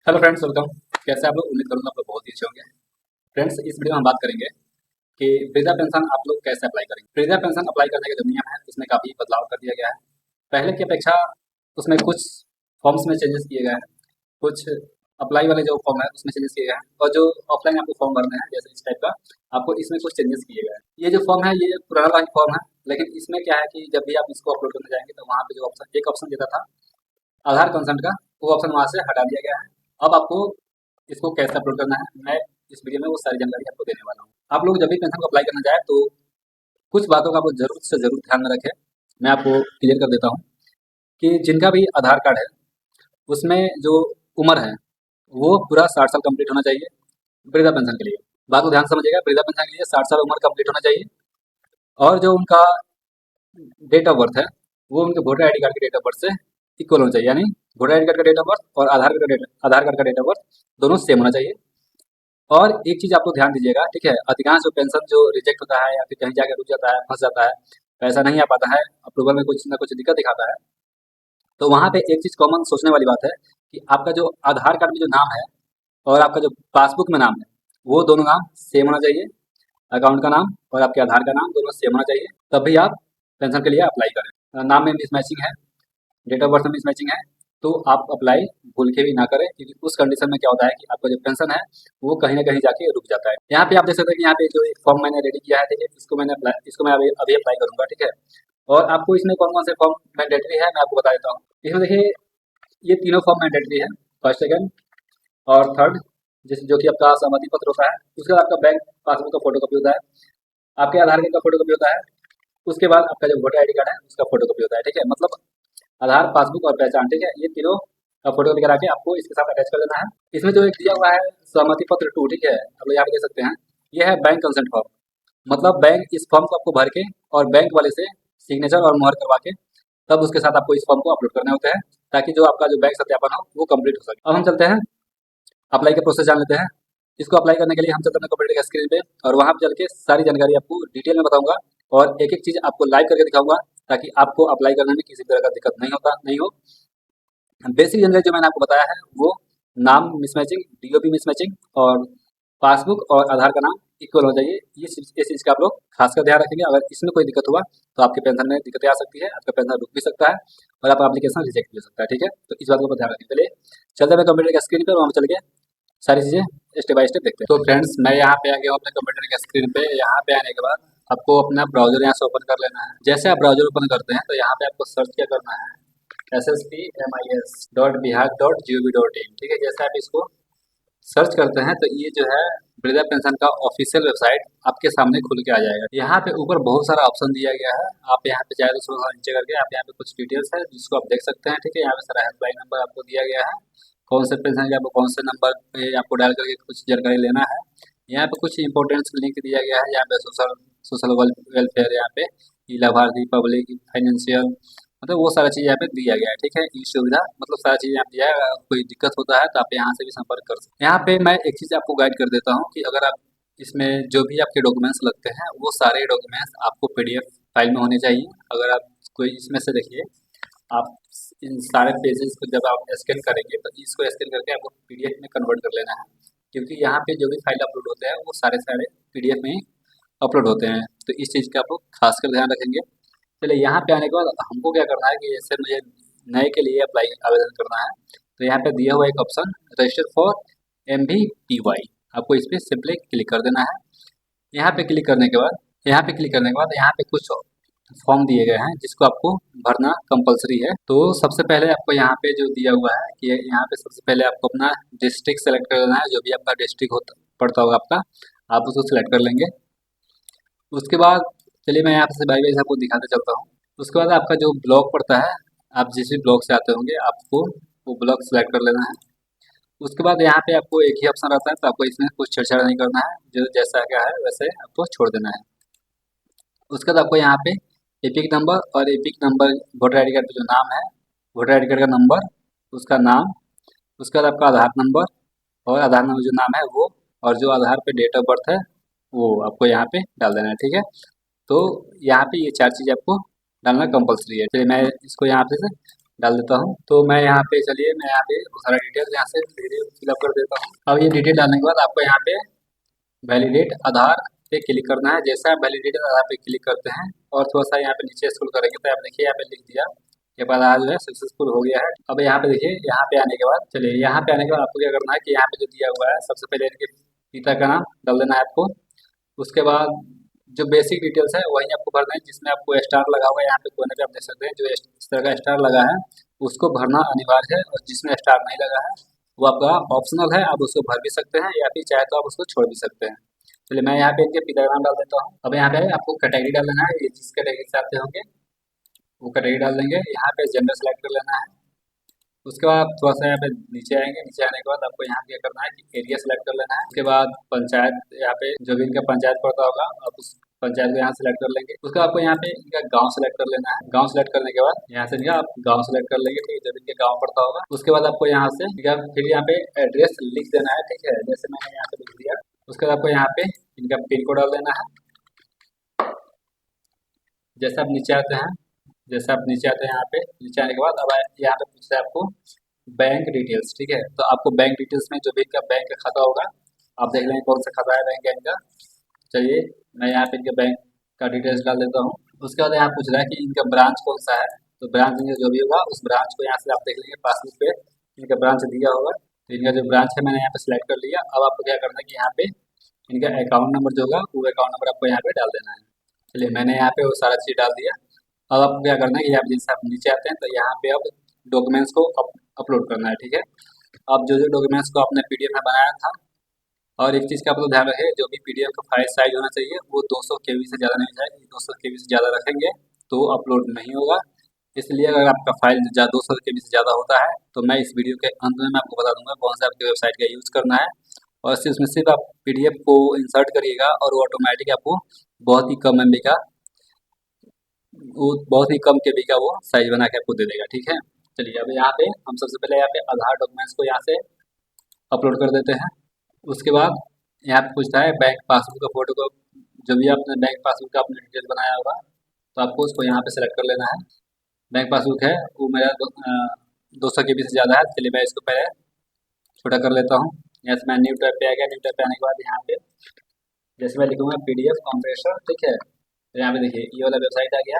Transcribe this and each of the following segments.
Hello friends, welcome. कैसे आप लोग? उम्मीद करूंगा आप लोग बहुत ही अच्छे होंगे। फ्रेंड्स, इस वीडियो में हम बात करेंगे कि वृद्धा पेंशन आप लोग कैसे अप्लाई करेंगे। वृद्धा पेंशन अप्लाई करने के जो नियम है उसमें काफ़ी बदलाव कर दिया गया है। पहले की अपेक्षा उसमें कुछ फॉर्म्स में चेंजेस किए गए हैं। कुछ अप्लाई वाले जो फॉर्म है उसमें चेंजेस किए गए हैं, और जो ऑफलाइन आपको फॉर्म भरने हैं जैसे इस टाइप का, आपको इसमें कुछ चेंजेस किए गए हैं। ये जो फॉर्म है ये पुराना वाला फॉर्म है, लेकिन इसमें क्या है कि जब भी आप इसको अपलोड करने जाएंगे तो वहाँ पे जो ऑप्शन, एक ऑप्शन देता था आधार कंसर्ट का, वो ऑप्शन वहाँ से हटा दिया गया है। अब आपको इसको कैसे अपलोड करना है, मैं इस वीडियो में वो सारी जानकारी आपको देने वाला हूँ। आप लोग जब भी पेंशन को अप्लाई करना जाए तो कुछ बातों का आप लोग जरूर से जरूर ध्यान में रखें। मैं आपको क्लियर कर देता हूँ कि जिनका भी आधार कार्ड है उसमें जो उम्र है वो पूरा 60 साल कंप्लीट होना चाहिए वृद्धा पेंशन के लिए। बात को ध्यान से समझिएगा, वृद्धा पेंशन के लिए 60 साल उम्र कंप्लीट होना चाहिए। और जो उनका डेट ऑफ बर्थ है वो उनके वोटर आईडी कार्ड के डेट ऑफ बर्थ से इक्वल होना चाहिए, यानी वोटर आईडी कार्ड का डेट ऑफ बर्थ और आधार कार्ड का डेट ऑफ बर्थ दोनों सेम होना चाहिए। और एक चीज़ आपको ध्यान दीजिएगा, ठीक है, अधिकांश जो पेंशन जो रिजेक्ट होता है या फिर कहीं जाकर रुक जाता है, फंस जाता है, पैसा नहीं आ पाता है, अप्रूवल में कुछ ना कुछ दिक्कत दिखाता है, तो वहाँ पे एक चीज़ कॉमन सोचने वाली बात है कि आपका जो आधार कार्ड में जो नाम है और आपका जो पासबुक में नाम है वो दोनों नाम सेम होना चाहिए। अकाउंट का नाम और आपके आधार का नाम दोनों सेम होना चाहिए, तभी आप पेंशन के लिए अप्लाई करें। नाम में मिसमैचिंग है, डेट ऑफ बर्थ में मिसमैचिंग है, तो आप अप्लाई भूल के भी ना करें, क्योंकि उस कंडीशन में क्या होता है कि आपका जो पेंशन है वो कहीं ना कहीं जाके रुक जाता है। यहाँ पे आप देख सकते हैं कि यहाँ पे जो एक फॉर्म मैंने रेडी किया है, ठीक है, इसको मैं अभी अभी अप्लाई करूंगा, ठीक है। और आपको इसमें कौन कौन से फॉर्म मैंडेटरी है मैं आपको बता देता हूँ। इसमें देखिए, ये तीनों फॉर्म मैंडेटरी है, फर्स्ट, सेकंड और थर्ड, जिस जो कि आपका सहमति पत्र होता है। उसके बाद आपका बैंक पासबुक का फोटो कॉपी होता है, आपके आधार कार्ड का फोटो कॉपी होता है, उसके बाद आपका जो वोटर आईडी कार्ड है उसका फोटो कॉपी होता है, ठीक है। मतलब आधार, पासबुक और पहचान, ठीक है, ये तीनों का फोटो कॉपी करा के आपको इसके साथ अटैच कर देना है। इसमें जो एक दिया हुआ है सहमति पत्र 2, ठीक है, आप लोग यहाँ पे देख सकते हैं, ये है बैंक कंसेंट फॉर्म। मतलब बैंक इस फॉर्म को आपको भर के और बैंक वाले से सिग्नेचर और मुहर करवा के तब उसके साथ आपको इस फॉर्म को अपलोड करने होते हैं, ताकि जो आपका जो बैंक सत्यापन हो वो कंप्लीट हो सके। अब हम चलते हैं अप्लाई के प्रोसेस जान लेते हैं। इसको अप्लाई करने के लिए हम चलते हैं कंप्यूटर के स्क्रीन पे, और वहाँ पे चल के सारी जानकारी आपको डिटेल में बताऊंगा और एक एक चीज़ आपको लाइव करके दिखाऊंगा, ताकि आपको अप्लाई करने में किसी तरह का दिक्कत नहीं हो। बेसिक जानकारी जो मैंने आपको बताया है वो नाम मिसमैचिंग, डीओपी मिसमैचिंग और पासबुक और आधार का नाम इक्वल हो जाइए। इस चीज़ का आप लोग खासकर ध्यान रखेंगे। अगर इसमें कोई दिक्कत हुआ तो आपके पेंशन में दिक्कतें आ सकती है, आपका पेंशन रुक भी सकता है और आपका एप्लीकेशन रिजेक्ट भी हो सकता है, ठीक है। तो इस बात को ध्यान रखें। चलिए चलते हैं कंप्यूटर के स्क्रीन पर, वहाँ चल के सारी चीज़ें स्टेप बाय स्टेप देखते हैं। तो फ्रेंड्स, मैं यहाँ पे आ गया हूँ अपने कंप्यूटर के स्क्रीन पे। यहाँ पे आने के बाद आपको अपना ब्राउजर यहाँ से ओपन कर लेना है। जैसे आप ब्राउजर ओपन करते हैं तो यहाँ पे आपको सर्च क्या करना है, ssp.mis.bihar.gov.in, ठीक है। जैसे आप इसको सर्च करते हैं तो ये जो है वृद्धा पेंशन का ऑफिशियल वेबसाइट आपके सामने खुल के आ जाएगा। यहाँ पे ऊपर बहुत सारा ऑप्शन दिया गया है, आप यहाँ पे चाहे तो थोड़ा सा नीचे करके आप यहाँ पे कुछ डिटेल्स है जिसको आप देख सकते हैं, ठीक है। यहाँ पे सारा हेल्पलाइन नंबर आपको दिया गया है, कौन से पेंशन के आपको कौन से नंबर पे आपको डायल करके कुछ जानकारी लेना है। यहाँ पे कुछ इंपॉर्टेंट लिंक दिया गया है, यहाँ पे सोशल सोशल वेलफेयर, यहाँ पे ई लाभार्थी, पब्लिक फाइनेंशियल, मतलब वो सारा चीज़ यहाँ पे दिया गया है, ठीक है। ई सुविधा, मतलब सारा चीज़ यहाँ पे दिया है। अगर कोई दिक्कत होता है तो आप यहाँ से भी संपर्क कर सकते हैं। यहाँ पे मैं एक चीज़ आपको गाइड कर देता हूँ कि अगर आप इसमें जो भी आपके डॉक्यूमेंट्स लगते हैं वो सारे डॉक्यूमेंट्स आपको पीडीएफ फाइल में होने चाहिए। अगर आप कोई इसमें से देखिए, आप इन सारे पेजेस को जब आप स्कैन करेंगे तो इसको स्कैन करके आपको पीडीएफ में कन्वर्ट कर लेना है, क्योंकि यहाँ पे जो भी फाइल अपलोड होते हैं वो सारे सारे पीडीएफ में ही अपलोड होते हैं। तो इस चीज़ का आप लोग खासकर ध्यान रखेंगे। चलिए यहाँ पे आने के बाद हमको क्या करना है कि जैसे मुझे नए के लिए अप्लाई आवेदन करना है, तो यहाँ पे दिया हुआ एक ऑप्शन रजिस्टर फॉर MVPY, आपको इस पर सिंपली क्लिक कर देना है। यहाँ पे क्लिक करने के बाद यहाँ पे कुछ फॉर्म दिए गए हैं जिसको आपको भरना कंपलसरी है। तो सबसे पहले आपको यहाँ पे जो दिया हुआ है कि यहाँ पे सबसे पहले आपको अपना डिस्ट्रिक्ट सेलेक्ट कर लेना है, जो भी आपका डिस्ट्रिक्ट होता पड़ता होगा आपका, आप उसको सिलेक्ट कर लेंगे। उसके बाद चलिए मैं यहाँ से बाई बाई आपको दिखाते चलता हूँ। उसके बाद आपका जो ब्लॉक पड़ता है, आप जिस भी ब्लॉक से आते होंगे आपको वो ब्लॉक सेलेक्ट कर लेना है। उसके बाद यहाँ पे आपको एक ही ऑप्शन रहता है, तो आपको इसमें कुछ छेड़छाड़ नहीं करना है, जो जैसा क्या है वैसे आपको छोड़ देना है। उसके बाद आपको यहाँ पे एपिक नंबर और epic number, voter I D card पे जो नाम है, वोटर आई डी कार्ड का नंबर, उसका नाम, उसके बाद आपका आधार नंबर और आधार नंबर जो नाम है वो, और जो आधार पे डेट ऑफ बर्थ है वो आपको यहाँ पे डाल देना है, ठीक है। तो यहाँ पे ये चार चीज़ आपको डालना कंपलसरी है। चलिए मैं इसको यहाँ पे से डाल देता हूँ। तो मैं यहाँ पे चलिए मैं यहाँ पे वो सारा डिटेल यहाँ से धीरे फिलअप कर देता हूँ। अब ये डिटेल डालने के बाद आपको यहाँ पे वैलिडेट आधार पे क्लिक करना है। जैसे आप वैलिडेट आधार पे क्लिक करते हैं और थोड़ा सा यहाँ पे नीचे स्क्रॉल करेंगे तो आप देखिए यहाँ पे लिख दिया ये आधार जो है सक्सेसफुल हो गया है। अब यहाँ पे देखिए यहाँ पे आने के बाद चलिए यहाँ पे आने के बाद आपको क्या करना है कि यहाँ पे जो दिया हुआ है सबसे पहले इनके पिता का नाम डाल देना है आपको। उसके बाद जो बेसिक डिटेल्स है वही आपको भरना है, जिसमें आपको स्टार लगा हुआ है यहाँ पे कोने पे आप देख सकते हैं जो इस तरह का स्टार लगा है उसको भरना अनिवार्य है, और जिसमें स्टार नहीं लगा है वो आपका ऑप्शनल है, आप उसको भर भी सकते हैं या फिर चाहे तो आप उसको छोड़ भी सकते हैं। चलिए मैं यहाँ पे इनके पिता का नाम डाल देता हूँ। अब यहाँ पे आपको कैटेगरी डाल देना है, ये जिस कैटेगरी से आते होंगे वो कैटेगरी डाल देंगे। यहाँ पे जेंडर सेलेक्ट कर लेना है। उसके बाद थोड़ा सा यहाँ पे नीचे आएंगे, नीचे आने के बाद आपको यहाँ क्या करना है कि एरिया सेलेक्ट कर लेना है। उसके बाद पंचायत, यहाँ पे जो भी इनका पंचायत पड़ता होगा आप उस पंचायत को यहाँ सेलेक्ट कर लेंगे। उसके बाद आपको यहाँ पे इनका गांव सेलेक्ट कर लेना है। गांव सेलेक्ट करने के बाद यहाँ से इनका आप गांव सेलेक्ट कर लेंगे, ठीक है, जब इनके गांव पड़ता होगा। उसके बाद आपको यहाँ से फिर यहाँ पे एड्रेस लिख देना है, ठीक है, जैसे मैंने यहाँ पे लिख दिया। उसके बाद आपको यहाँ पे इनका पिन कोड डाल देना है। जैसे आप नीचे आते हैं, जैसे आप नीचे आते हैं यहाँ पे नीचे आने के बाद अब यहाँ पे पूछता है आपको बैंक डिटेल्स, ठीक है, तो आपको बैंक डिटेल्स में जो भी इनका बैंक का खाता होगा आप देख लेंगे कौन सा खाता है बैंक का इनका। चलिए मैं यहाँ पे इनके बैंक का डिटेल्स डाल देता हूँ। उसके बाद यहाँ पूछ रहा है कि इनका ब्रांच कौन सा है, तो ब्रांच इनका जो भी होगा उस ब्रांच को यहाँ से आप देख लेंगे पासबुक पे इनका ब्रांच दिया होगा। तो इनका जो ब्रांच है मैंने यहाँ पे सिलेक्ट कर लिया। अब आपको क्या करना है कि यहाँ पे इनका अकाउंट नंबर जो होगा वो अकाउंट नंबर आपको यहाँ पे डाल देना है। चलिए मैंने यहाँ पे वो सारा चीज़ डाल दिया। अब आपको क्या करना है कि आप जैसे आप नीचे आते हैं तो यहाँ पे अब डॉक्यूमेंट्स को अपलोड करना है, ठीक है। अब जो जो डॉक्यूमेंट्स को आपने पीडीएफ में बनाया था, और एक चीज़ का आप लोग ध्यान रखें, जो भी पीडीएफ का फाइल साइज होना चाहिए वो 200 केबी से ज़्यादा नहीं जाएगा। 200 केबी से ज़्यादा रखेंगे तो अपलोड नहीं होगा। इसलिए अगर आपका फाइल 200 केबी से ज़्यादा होता है तो मैं इस वीडियो के अंत में मैं आपको बता दूंगा कौन सा आपकी वेबसाइट का यूज़ करना है, और सिर्फ उसमें सिर्फ आप पीडीएफ को इंसर्ट करिएगा और वो ऑटोमेटिक आपको बहुत ही कम एमबी का, वो बहुत ही कम केबी का वो साइज बना के आपको दे देगा, ठीक है। चलिए अब यहाँ पे हम सबसे पहले यहाँ पे आधार डॉक्यूमेंट्स को यहाँ से अपलोड कर देते हैं। उसके बाद यहाँ पे पूछता है बैंक पासबुक का फोटो को, जो भी आपने बैंक पासबुक का आपने डिटेल बनाया होगा तो आपको उसको यहाँ पे सेलेक्ट कर लेना है। बैंक पासबुक है वो मेरा 200 केबी से ज़्यादा है। चलिए मैं इसको पहले छोटा कर लेता हूँ। यहाँ से मैं न्यू टैब पे आ गया। न्यू टैब पे आने के बाद यहाँ पे जैसे मैं लिखूँगा PDF कंप्रेसर, ठीक है, तो यहाँ पे देखिए ये वाला वेबसाइट आ गया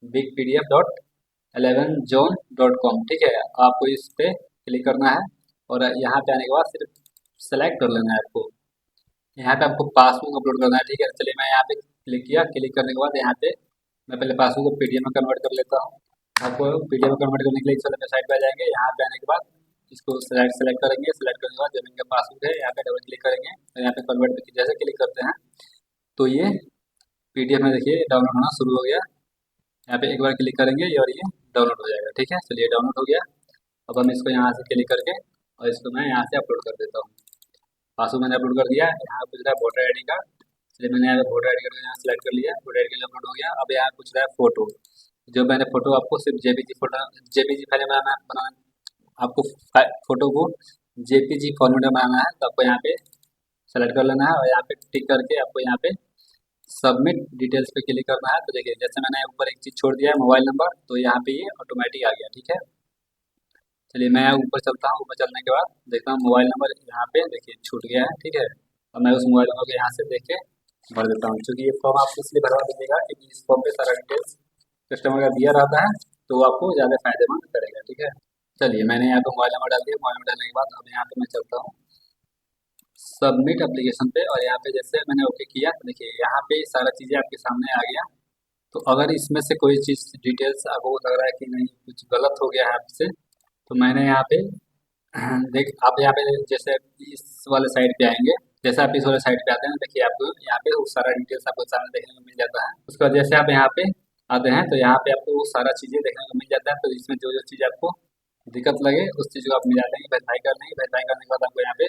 bigpdf.11zone.com, ठीक है। आपको इस पर क्लिक करना है और यहाँ पे आने के बाद सिर्फ सेलेक्ट कर लेना है आपको। यहाँ पे आपको पासबुक अपलोड करना है, ठीक है। चलिए मैं यहाँ पे क्लिक किया। क्लिक करने के बाद यहाँ पे मैं पहले पासबुक को PDF में कन्वर्ट कर लेता हूँ। आपको PDF में कन्वर्ट करने के लिए इस वाले वेबसाइट पे आ जाएंगे। यहाँ पे आने के बाद इसको सेलेक्ट करेंगे। सेलेक्ट करने के बाद जब इनका पासबुक है यहाँ पे डबल क्लिक करेंगे और यहाँ पे कन्वर्ट पे जैसे क्लिक करते हैं तो ये PDF में देखिए डाउनलोड होना शुरू हो गया। यहाँ पे एक बार क्लिक करेंगे और ये डाउनलोड हो जाएगा, ठीक है। चलिए डाउनलोड हो गया। अब हम इसको यहाँ से क्लिक करके और इसको मैं यहाँ से अपलोड कर देता हूँ। पासबुक मैंने अपलोड कर दिया। यहाँ पूछ रहा है वोटर ID कार्ड, चलिए मैंने यहाँ वोटर ID कार्ड यहाँ सेलेक्ट कर लिया। वोटर ID कार्ड अपलोड हो गया। अब यहाँ पूछ रहा है फोटो, जो मैंने फोटो आपको सिर्फ जेपीजी फाइल में बनाना, आपको फोटो को जेपीजी फॉर्मेट में बनाना है तो आपको यहाँ पे सेलेक्ट कर लेना है और यहाँ पे टिक करके आपको यहाँ पे सबमिट डिटेल्स पे क्लिक करना है। तो देखिए जैसे मैंने ऊपर एक चीज़ छोड़ दिया है मोबाइल नंबर, तो यहाँ पे ये ऑटोमेटिक आ गया, ठीक है। चलिए मैं ऊपर चलता हूँ। ऊपर चलने के बाद देखता हूँ मोबाइल नंबर यहाँ पे देखिए छूट गया है, ठीक है। और मैं उस मोबाइल नंबर को यहाँ से देख के भर देता हूँ, क्योंकि ये फॉर्म आप इसलिए भरवा दीजिएगा क्योंकि इस फॉर्म पे सारा डिटेल्स कस्टमर का दिया रहता है तो वो आपको ज़्यादा फायदेमंद करेगा, ठीक है। चलिए मैंने यहाँ पे मोबाइल नंबर डाल दिया। मोबाइल नंबर डालने के बाद अब यहाँ पे मैं चलता हूँ सबमिट एप्लीकेशन पे, और यहाँ पे जैसे मैंने ओके किया तो देखिए यहाँ पे सारा चीज़ें आपके सामने आ गया। तो अगर इसमें से कोई चीज़ डिटेल्स आपको लग रहा है कि नहीं कुछ गलत हो गया है आपसे, तो मैंने यहाँ पे देख आप यहाँ पे जैसे इस वाले साइड पे आएंगे। जैसे आप इस वाले साइड पे आते हैं देखिए आपको यहाँ पे वो सारा डिटेल्स आपको सामने देखने को मिल जाता है। उसके बाद जैसे आप यहाँ पे आते हैं तो यहाँ पे आपको वो सारा चीज़ें देखने को मिल जाता है। तो इसमें जो जो चीज़ आपको दिक्कत लगे उस चीज़ को आप मिला लेंगे, वेरीफाई कर लेंगे। वेरीफाई करने के बाद आपको यहाँ पे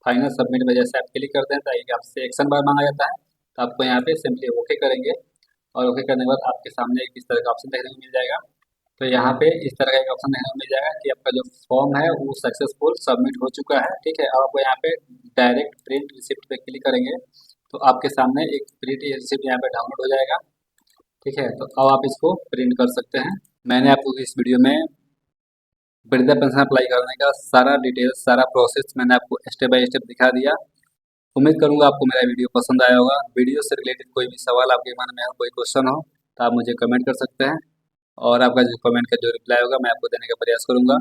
फाइनल सबमिट में जैसे आप क्लिक करते हैं तो आपसे एक्शन बार मांगा जाता है, तो आपको यहाँ पे सिंपली ओके करेंगे और ओके करने के बाद आपके सामने इस तरह का ऑप्शन देखने को मिल जाएगा। तो यहाँ पे इस तरह का एक ऑप्शन देखने को मिल जाएगा कि आपका जो फॉर्म है वो सक्सेसफुल सबमिट हो चुका है, ठीक है। अब आपको यहाँ पे डायरेक्ट प्रिंट रिसिप्ट पे क्लिक करेंगे तो आपके सामने एक प्रिंट रिसिप्ट यहाँ पे डाउनलोड हो जाएगा, ठीक है। तो अब आप इसको प्रिंट कर सकते हैं। मैंने आपको इस वीडियो में वृद्धा पेंशन अप्लाई करने का सारा डिटेल्स, सारा प्रोसेस मैंने आपको स्टेप बाय स्टेप दिखा दिया। उम्मीद करूंगा आपको मेरा वीडियो पसंद आया होगा। वीडियो से रिलेटेड कोई भी सवाल आपके मन में हो, कोई क्वेश्चन हो, तो आप मुझे कमेंट कर सकते हैं और आपका जो कमेंट का जो रिप्लाई होगा मैं आपको देने का प्रयास करूंगा।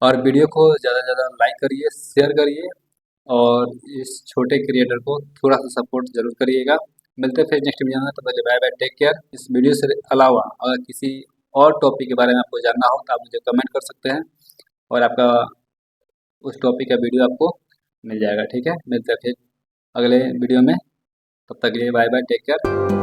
और वीडियो को ज़्यादा से ज़्यादा लाइक करिए, शेयर करिए और इस छोटे क्रिएटर को थोड़ा सा सपोर्ट जरूर करिएगा। मिलते हैं फिर नेक्स्ट वीडियो में, तब तक बाय बाय, टेक केयर। इस वीडियो से अलावा अगर किसी और टॉपिक के बारे में आपको जानना हो तो आप मुझे कमेंट कर सकते हैं और आपका उस टॉपिक का वीडियो आपको मिल जाएगा। ठीक है, मिलते हैं फिर अगले वीडियो में, तब तक के लिए बाय बाय, टेक केयर।